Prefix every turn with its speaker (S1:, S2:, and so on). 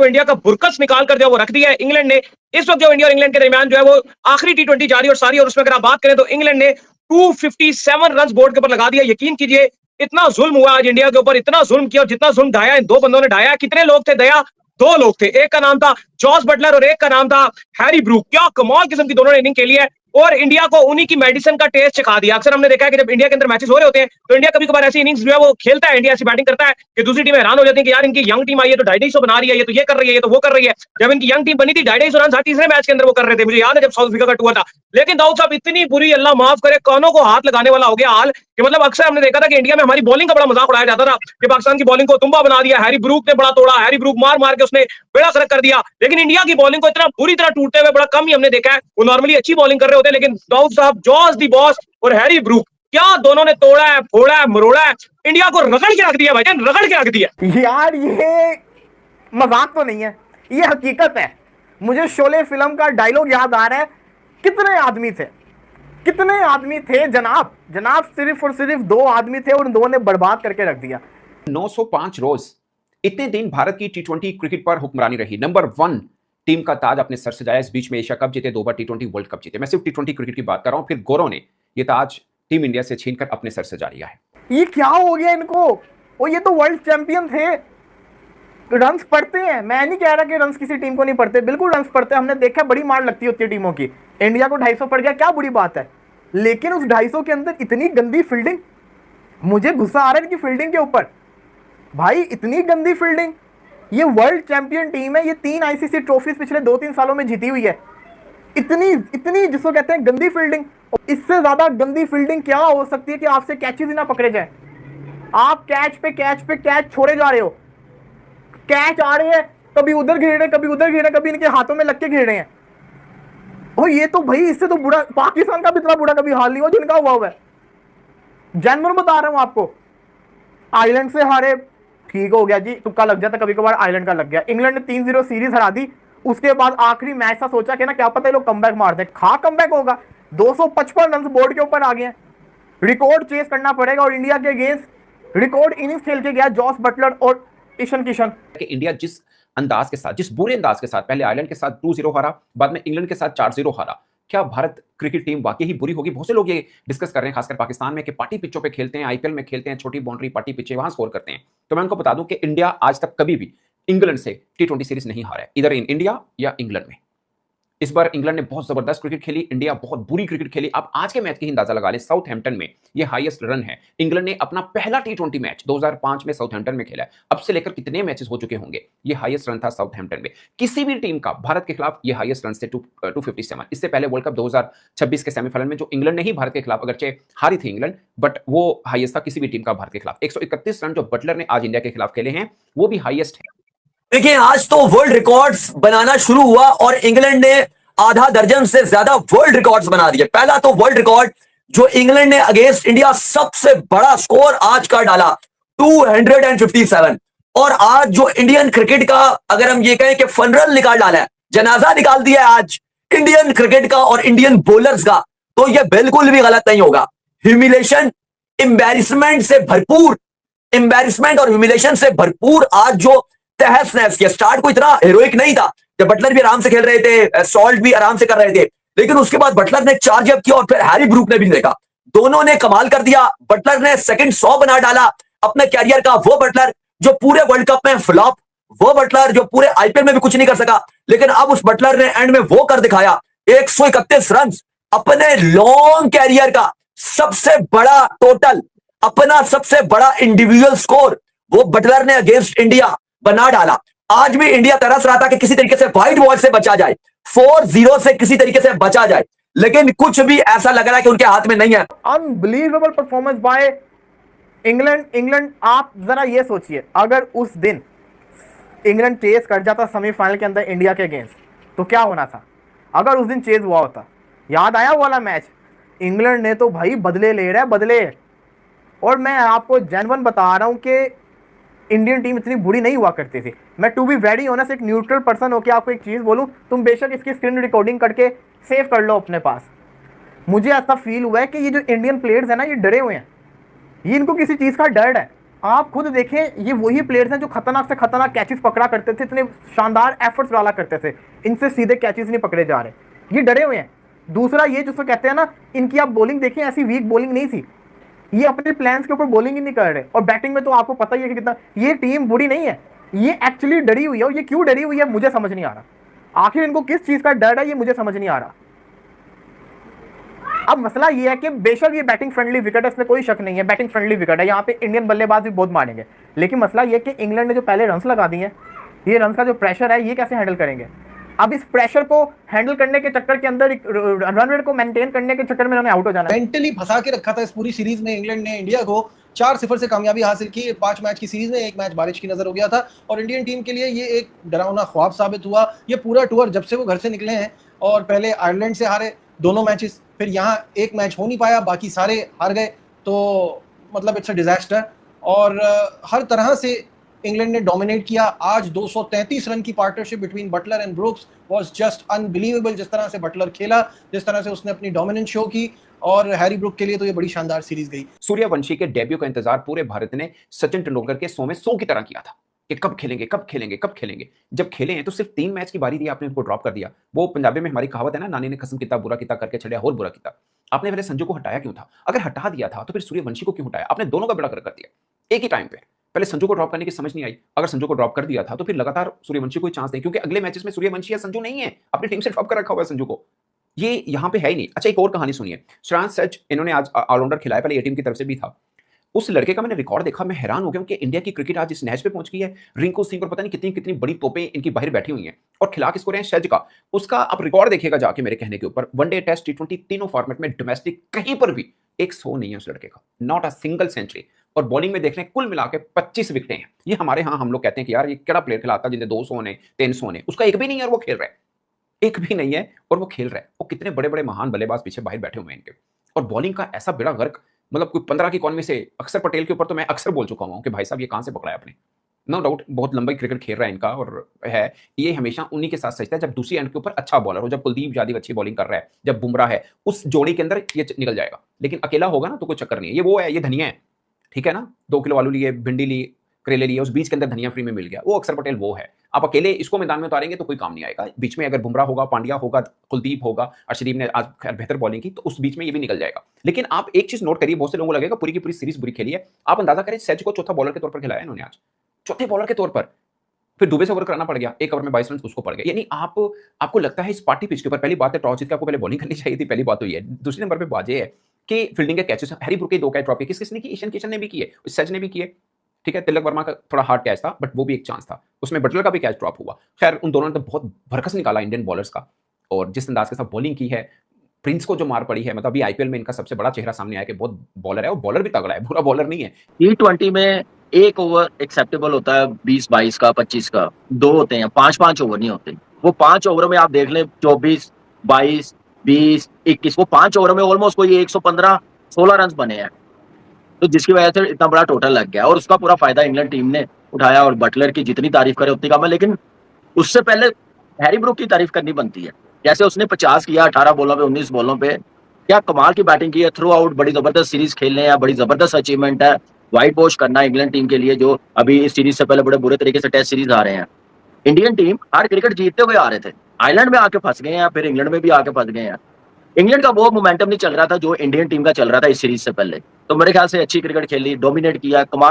S1: तो इंडिया का बुरकस निकाल कर जो वो रख दिया है इंग्लैंड ने। इस वक्त जो इंडिया और इंग्लैंड के दरमियान जो है वो आखिरी टी20 जारी और सारी, और उसमें अगर आप बात करें तो इंग्लैंड ने 257 रन बोर्ड के ऊपर लगा दिया। यकीन कीजिए इतना जुल्म हुआ आज इंडिया के ऊपर, इतना जुल्म किया, और जितना जुल्म ढाया इन दो बंदों ने ढाया। कितने लोग थे दया? दो लोग थे, एक का नाम था जॉस बटलर और एक का नाम था हैरी ब्रूक। क्या कमाल किस्म की दोनों ने इनिंग खेली है और इंडिया को उन्हीं की मेडिसिन का टेस्ट सिखा दिया। अक्सर हमने देखा है कि जब इंडिया के अंदर मैचेस हो रहे होते हैं तो इंडिया कभी कभार ऐसी इनिंग्स जो है वो खेलता है, इंडिया ऐसी बैटिंग करता है कि दूसरी टीम हैरान हो जाती है कि यार इनकी यंग टीम आई है तो 250 बना रही है, ये तो ये कर रही है, ये तो वो कर रही है। जब इनकी यंग टीम बनी थी 250 रन हर तीसरे मैच के अंदर वो कर रहे थे, मुझे याद है जब साउथ अफ्रीका का टूर था। लेकिन दाऊद साहब इतनी बुरी, अल्लाह माफ करे, कानों को हाथ लगाने वाला हो गया हाल कि मतलब अक्सर हमने देखा था कि इंडिया में हमारी बॉलिंग का बड़ा मजाक उड़ाया जाता था कि पाकिस्तान की बॉलिंग को तुम्बा बना दिया, हैरी ब्रूक ने बड़ा तोड़ा, हैरी ब्रूक मार मार के उसने बेड़ा गर्क कर दिया। लेकिन इंडिया की बॉलिंग को इतना बुरी तरह टूटते हुए बड़ा कम ही हमने देखा है। वो नॉर्मली अच्छी बॉलिंग कर रहे होते हैं, लेकिन दाऊद साहब जॉस दी बॉस और हैरी ब्रूक, क्या दोनों ने तोड़ा है, फोड़ा है, मरोड़ा है, इंडिया को रगड़ के रख दिया भाईजान, रगड़ के रख दिया।
S2: यार ये मजाक तो नहीं है, ये हकीकत है। मुझे शोले फिल्म का डायलॉग याद आ रहा है, कितने आदमी थे, कितने आदमी थे जनाब, जनाब सिर्फ और सिर्फ दो आदमी थे और उन दो ने बर्बाद करके रख दिया।
S3: 905 रोज इतने दिन भारत की टी20 क्रिकेट पर हुक्मरानी रही, नंबर 1 टीम का ताज अपने सर सजाया। इस बीच में एशिया कप जीते, 2 बार टी20 वर्ल्ड कप जीते। मैं सिर्फ टी20 क्रिकेट की बात कर रहा हूं, फिर गौरव ने यह ताज टीम इंडिया से छीनकर अपने सर सजा लिया है।
S2: ये क्या हो गया इनको? और ये तो वर्ल्ड चैंपियन थे। रन्स पड़ते हैं, मैं नहीं कह रहा कि रन्स किसी टीम को नहीं पड़ते, बिल्कुल रन्स पड़ते हैं। हमने देखा बड़ी मार लगती होती है टीमों की। इंडिया को 250 पड़ गया, क्या बुरी बात है, लेकिन उस 250 के अंदर इतनी गंदी फील्डिंग, मुझे गुस्सा आ रहा है इनकी फील्डिंग के ऊपर भाई, इतनी गंदी फील्डिंग। ये वर्ल्ड चैंपियन टीम है, ये 3 आईसीसी ट्रॉफीज पिछले 2-3 सालों में जीती हुई है। इतनी इतनी जिसको कहते हैं गंदी फील्डिंग, इससे ज्यादा गंदी फील्डिंग क्या हो सकती है कि आपसे कैचेस ही ना पकड़े जाए। आप कैच पे कैच पे कैच छोड़े जा रहे हो, कैच आ रहे हैं, कभी उधर घेर रहे, कभी उधर घेर रहे, कभी इनके हाथों में लग के घेर रहे हैं। और ये तो भाई इससे तो बुरा पाकिस्तान का भी इतना बुरा कभी हाल नहीं हुआ जिनका हुआ है। जानवर बता रहा हूं आपको, आयरलैंड से हारे, ठीक हो गया जी, तुक्का लग जाता कभी कभार, आयरलैंड का लग गया। इंग्लैंड ने 3-0 सीरीज हरा दी, उसके बाद आखिरी मैच था, सोचा कि ना क्या पता ये लोग कमबैक मार दे, खा कमबैक होगा। 255 रन बोर्ड के ऊपर आ गए, रिकॉर्ड चेस करना पड़ेगा और इंडिया के अगेंस्ट रिकॉर्ड इनिंग्स खेल के गया जॉस बटलर और ईशान किशन।
S3: इंडिया जिस अंदाज के साथ, जिस बुरे अंदाज के साथ पहले आयरलैंड के साथ 2-0 हारा, बाद में इंग्लैंड के साथ 4-0 हारा, क्या भारत क्रिकेट टीम वाकई ही बुरी होगी? बहुत से लोग ये डिस्कस कर रहे हैं, खासकर पाकिस्तान में, कि पार्टी पिचों पे खेलते हैं, आईपीएल में खेलते हैं, छोटी बाउंड्री पार्टी पिचे, वहां स्कोर करते हैं। तो मैं उनको बता दूं कि इंडिया आज तक कभी भी इंग्लैंड से टी20 सीरीज नहीं हारा है, इधर इन इंडिया या इंग्लैंड में। इस बार इंग्लैंड ने बहुत जबरदस्त क्रिकेट खेली, इंडिया बहुत बुरी क्रिकेट खेली। आप आज के मैच की अंदाजा लगा लें, साउथहैम्पटन में ये हाईएस्ट रन है। इंग्लैंड ने अपना पहला टी20 मैच 2005 में साउथहैम्पटन में खेला है। अब से लेकर कितने मैचेस हो चुके होंगे, ये हाईएस्ट रन था साउथहैम्पटन में किसी भी टीम का भारत के खिलाफ। ये हाईएस्ट रन थे 257। इससे पहले वर्ल्ड कप 2026 के सेमीफाइनल में जो इंग्लैंड ने ही भारत के खिलाफ, अगरचे हारी थी इंग्लैंड, बट वो हाईएस्ट था किसी भी टीम का भारत के खिलाफ। 131 रन जो बटलर ने आज इंडिया के खिलाफ खेले हैं, वो भी हाईएस्ट है।
S4: देखिए आज तो वर्ल्ड रिकॉर्ड्स बनाना शुरू हुआ और इंग्लैंड ने आधा दर्जन से ज्यादा वर्ल्ड रिकॉर्ड्स बना दिए। पहला तो वर्ल्ड रिकॉर्ड जो इंग्लैंड ने अगेंस्ट इंडिया सबसे बड़ा स्कोर आज का डाला, 257। और आज जो इंडियन क्रिकेट का, अगर हम ये कहें कि फनरल निकाल डाला है, जनाजा निकाल दिया है आज इंडियन क्रिकेट का और इंडियन बॉलर्स का, तो यह बिल्कुल भी गलत नहीं होगा। ह्यूमिलेशन, एम्बैरेसमेंट से भरपूर, एम्बैरेसमेंट और ह्यूमिलेशन से भरपूर आज जो तहस नहस किया। स्टार्ट को इतना हीरोइक नहीं था, जब बटलर भी आराम से खेल रहे थे, सॉल्ट भी आराम से कर रहे थे, लेकिन उसके बाद बटलर ने चार्ज अप किया और फिर हैरी ब्रूक ने भी देखा, दोनों ने कमाल कर दिया। बटलर ने सेकंड 100 बना डाला अपने कैरियर का, वो बटलर जो पूरे वर्ल्ड कप में फ्लॉप, वो बटलर जो पूरे आईपीएल में भी कुछ नहीं कर सका, लेकिन अब उस बटलर ने एंड में वो कर दिखाया। 131 रन अपने लॉन्ग कैरियर का सबसे बड़ा टोटल, अपना सबसे बड़ा इंडिविजुअल स्कोर वो बटलर ने अगेंस्ट इंडिया बना डाला। आज भी इंडिया तरस रहा था कि किसी तरीके से व्हाइट वॉल से बचा जाए, 4-0 से किसी तरीके से बचा जाए, लेकिन कुछ भी ऐसा लग रहा है कि उनके हाथ में नहीं है।
S2: Unbelievable performance by England. आप जरा ये सोचिए, अगर उस दिन इंग्लैंड चेस कर जाता सेमीफाइनल के अंदर इंडिया के अगेंस्ट, तो क्या होना था? अगर उस दिन चेस हुआ होता, याद आया वो वाला मैच, इंग्लैंड ने तो भाई बदले ले रहा है, बदले। और मैं आपको जेन्युइन बता रहा हूं कि इंडियन टीम इतनी बुरी नहीं हुआ करती थी। मैं टू बी वेरी ऑनेस्ट, एक न्यूट्रल पर्सन होकर आपको एक चीज़ बोलूं, तुम बेशक इसकी स्क्रीन रिकॉर्डिंग करके सेव कर लो अपने पास। मुझे ऐसा फील हुआ है कि ये जो इंडियन प्लेयर्स है ना, ये डरे हुए हैं, ये इनको किसी चीज़ का डर है। आप खुद देखें, ये वही प्लेयर्स हैं जो खतरनाक से खतरनाक कैचेस पकड़ा करते थे, इतने शानदार एफर्ट्स डाला करते थे, इनसे सीधे कैचेस नहीं पकड़े जा रहे, ये डरे हुए हैं। दूसरा ये जिसको कहते हैं ना, इनकी आप बॉलिंग देखें, ऐसी वीक बॉलिंग नहीं थी, ये अपने प्लान्स के ऊपर बॉलिंग ही नहीं कर रहे। और बैटिंग में तो आपको पता ही है कि कितना, ये टीम बुरी नहीं है, ये एक्चुअली डरी हुई है। और ये क्यों डरी हुई है मुझे समझ नहीं आ रहा, आखिर इनको किस चीज का डर है ये मुझे समझ नहीं आ रहा। अब मसला ये है कि बेशक ये बैटिंग फ्रेंडली विकेट है, इसमें कोई शक नहीं है, बैटिंग फ्रेंडली विकेट है, यहाँ पे इंडियन बल्लेबाज भी बहुत मारेंगे, लेकिन मसला ये है कि इंग्लैंड ने जो पहले रन्स लगा दिए हैं, ये रन्स का जो प्रेशर है ये कैसे हैंडल करेंगे। अब इस प्रेशर को हैंडल करने के चक्कर के अंदर, रन रेट को मेंटेन करने के चक्कर में उन्होंने आउट हो जाना है।
S5: मेंटली फंसा के रखा था इस पूरी सीरीज में इंग्लैंड ने इंडिया को, 4-0 से कामयाबी हासिल की 5 मैच की सीरीज में। एक मैच बारिश की नजर हो गया था और इंडियन टीम के लिए ये एक डरावना ख्वाब साबित हुआ। ये पूरा टूर जब से वो घर से निकले हैं, और पहले आयरलैंड से हारे दोनों मैचेस, फिर यहाँ एक मैच हो नहीं पाया, बाकी सारे हार गए, तो मतलब इट्स अ डिजास्टर। और हर तरह से इंग्लैंड ने डोमिनेट किया। आज 233 रन की partnership between Buttler and Brooks was just unbelievable. जिस तरह से बटलर खेला, जिस तरह से उसने अपनी डोमिनेंस शो की, और हैरी ब्रुक के लिए तो ये बड़ी शानदार सीरीज गई।
S3: सूर्यवंशी के डेब्यू का इंतजार पूरे भारत ने सचिन तेंदुलकर के 100 में 100 की तरह किया था कि कब खेलेंगे कब खेलेंगे कब खेलेंगे। जब खेले हैं तो सिर्फ 3 मैच की बारी दी, आपने उनको ड्रॉप कर दिया। वो पंजाबी में हमारी कहावत है ना, नानी ने कसम किता बुरा किता करके छड़िया और बुरा किता। आपने पहले संजू को हटाया क्यों था? अगर हटा दिया था तो फिर सूर्यवंशी को क्यों हटाया? आपने दोनों का बेड़ा कर दिया एक ही टाइम पे। पहले संजू को ड्रॉप करने की समझ नहीं आई। अगर संजू को ड्रॉप कर दिया था तो फिर लगातार सूर्यवंशी को चांस दें, क्योंकि अगले मैचेस में सूर्यवंशी या संजू नहीं है, अपनी टीम से ड्रॉप कर रखा हुआ है संजू को, ये यहाँ पे है ही नहीं। अच्छा, एक और कहानी सुनिए। श्रेयांश सच इन्होंने आज ऑलराउंडर खिलाया, पहले ए टीम की तरफ से भी था। उस लड़के का मैंने रिकॉर्ड देखा, मैं हैरान हो गया कि इंडिया की क्रिकेट आज इस नहज पे पहुंच गई है। रिंकू सिंह और पता नहीं कितनी कितनी बड़ी तोपें इनकी बाहर बैठी हुई हैं, और खिला किसको रहे हैं? शज का। उसका आप रिकॉर्ड देखिएगा जाके मेरे कहने के ऊपर, वनडे, टेस्ट, टी20 तीनों फॉर्मेट में डोमेस्टिक कहीं पर भी 100 नहीं है उस लड़के का, नॉट अ सिंगल सेंचुरी। और बॉलिंग में देख लें कुल मिला के 25 विकेटें हैं। ये हमारे यहाँ हम लोग कहते हैं कि यार ये क्या प्लेयर खिलाता जिन्हें 200 ने 300 ने, उसका एक भी नहीं है और वो खेल रहा है, एक भी नहीं है और वो खेल रहा है। वो कितने बड़े बड़े महान बल्लेबाज पीछे बाहर बैठे हुए हैं इनके। और बॉलिंग का ऐसा बेड़ा गर्क, मतलब कोई 15 की इकॉनमी से अक्षर पटेल के ऊपर तो मैं अक्सर बोल चुका हूं कि भाई साहब ये कहां से पकड़ा है आपने। नो डाउट बहुत लंबा क्रिकेट खेल रहा है इनका, और है ये हमेशा उन्हीं के साथ सजता है जब दूसरी एंड के ऊपर अच्छा बॉलर हो, जब कुलदीप यादव अच्छी बॉलिंग कर रहा है, जब बुमराह है, उस जोड़ी के अंदर ये निकल जाएगा। लेकिन अकेला होगा ना तो कोई चक्कर नहीं है। ये वो है, ये धनिया है, ठीक है ना, 2 किलो आलू लिए, भिंडी ली, करेले लिए, उस बीच के अंदर धनिया फ्री में मिल गया, वो अक्षर पटेल वो है। आप अकेले इसको मैदान में उतारेंगे तो कोई काम नहीं आएगा। बीच में अगर बुमराह होगा, पांड्या होगा, कुलदीप होगा, अर्शदीप ने आज खैर बेहतर बॉलिंग की, तो उस बीच में ये भी निकल जाएगा। लेकिन आप एक चीज नोट करिए, बहुत से लोगों को लगेगा पूरी की पूरी सीरीज बुरी खेली है। आप अंदाजा करें, सच को चौथा बॉलर के तौर पर खिलाया इन्होंने आज, चौथे बॉलर के तौर पर। फिर दुबे से ओवर कराना पड़ गया, 1 ओवर में 22 रन उसको पड़ गए। यानी आपको लगता है इस पार्टी पिच के ऊपर, पहली बात है टॉस जीत के आपको पहले बॉलिंग करनी चाहिए थी, पहली बात तो ये है। दूसरे नंबर पे बात ये है कि फील्डिंग के कैचेस, हैरी ब्रुक के 2 कैच ड्रॉप किए, किसने की? ईशान किशन ने भी किए, सच ने भी किए, ठीक है। तिलक वर्मा का थोड़ा हार्ड कैच था, बट वो भी एक चांस था, उसमें बटलर का भी कैच ड्रॉप हुआ। खैर उन दोनों ने तो बहुत भरकस निकाला इंडियन बॉलर्स का, और जिस अंदाज के साथ बॉलिंग की है, प्रिंस को जो मार पड़ी है, मतलब अभी आईपीएल में इनका सबसे बड़ा चेहरा सामने आया कि बहुत बॉलर है, और बॉलर भी तगड़ा है, बुरा बॉलर नहीं है।
S6: T20 में 1 ओवर एक्सेप्टेबल होता है, 20-22 का, 25 का, 2 होते हैं, 5-5 ओवर नहीं होते। वो 5 ओवर में आप देख लें 24, 22, 20, 21, वो 5 ओवर में ऑलमोस्ट कोई 115-16 रन बने हैं, तो जिसकी वजह से इतना बड़ा टोटल लग गया, और उसका पूरा फायदा इंग्लैंड टीम ने उठाया। और बटलर की जितनी तारीफ करे उतनी कम है, लेकिन उससे पहले हैरी ब्रुक की तारीफ करनी बनती है। जैसे उसने 50 किया 18 बॉलों पे, 19 बॉलों पे, क्या कमाल की बैटिंग की है, थ्रू आउट बड़ी जबरदस्त सीरीज खेलने हैं, बड़ी जबरदस्त अचीवमेंट है। व्हाइट वॉश करना इंग्लैंड टीम के लिए, जो अभी इस सीरीज से पहले बड़े बुरे तरीके से टेस्ट सीरीज आ रहे हैं। इंडियन टीम हर क्रिकेट जीतते हुए आ रहे थे, आयरलैंड में आके फंस गए हैं, फिर इंग्लैंड में भी आके फंस गए हैं। इंग्लैंड का वो मोमेंटम नहीं चल रहा था जो इंडियन टीम का चल रहा था इस सीरीज से पहले। तो मेरे ख्याल से अच्छी क्रिकेट खेली, डोमिनेट किया, कमाल